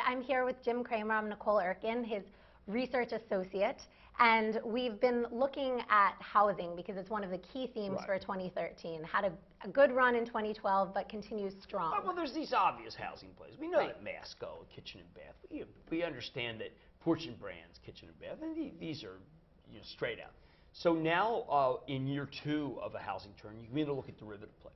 I'm here with Jim Cramer. I'm Nicole Urken, his research associate, and we've been looking at housing because it's one of the key themes for 2013. Had a good run in 2012, but continues strong. Well, there's these obvious housing plays. We know that Masco, kitchen and bath. We understand that Fortune Brands, kitchen and bath, and these are straight out. So now, in year 2 of a housing turn, you begin to look at derivative plays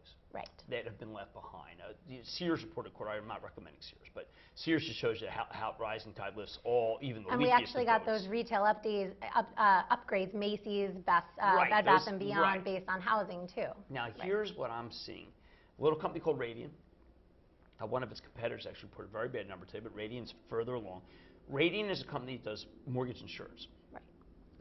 that have been left behind. Sears reported quarter. I'm not recommending Sears, but Sears just shows you how rising tide lifts even the And we actually got those retail upgrades, Macy's, Bed Bath & Beyond, based on housing too. Now here's what I'm seeing. A little company called Radian. One of its competitors actually reported a very bad number today, but Radian's further along. Radian is a company that does mortgage insurance.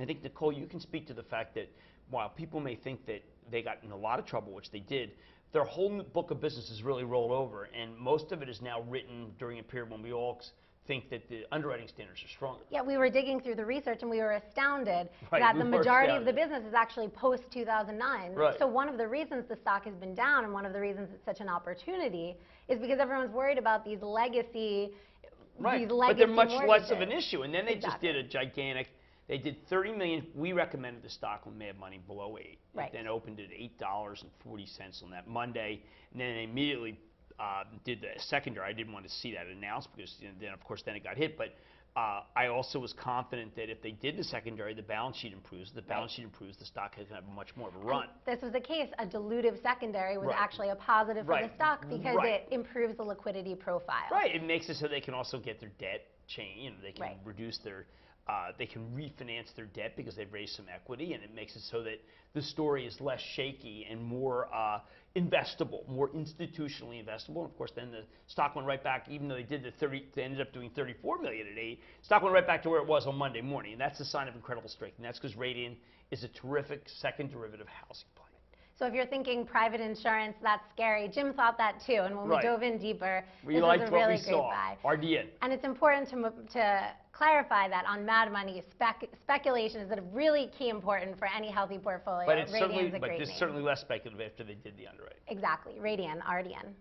I think, Nicole, you can speak to the fact that while people may think that they got in a lot of trouble, which they did, their whole book of business is really rolled over, and most of it is now written during a period when we all think that the underwriting standards are stronger. Yeah, we were digging through the research and we were astounded that the majority of the business is actually post-2009. So one of the reasons the stock has been down and one of the reasons it's such an opportunity is because everyone's worried about these legacy but they're much less of an issue. And then they just did a gigantic. They did $30 million. We recommended the stock when Mad Money below 8. It then opened at $8.40 on that Monday, and then they immediately did the secondary. I didn't want to see that announced because then, of course, it got hit. But I also was confident that if they did the secondary, the balance sheet improves. The balance sheet improves, the stock has have much more of a run. And this was the case. A dilutive secondary was actually a positive for the stock because it improves the liquidity profile. It makes it so they can also get their debt changed. They can reduce their. They can refinance their debt because they've raised some equity, and it makes it so that the story is less shaky and more investable, more institutionally investable. And of course, then the stock went right back, even though they did they ended up doing $34 million at 8. Stock went right back to where it was on Monday morning, and that's a sign of incredible strength. And that's because Radian is a terrific second derivative housing play. So if you're thinking private insurance, that's scary. Jim thought that too, and when we dove in deeper, this was a really great buy. Radian. And it's important to clarify that on Mad Money, speculation is a really key important for any healthy portfolio. But it's certainly less speculative after they did the underwriting. Exactly. Radian, RDN.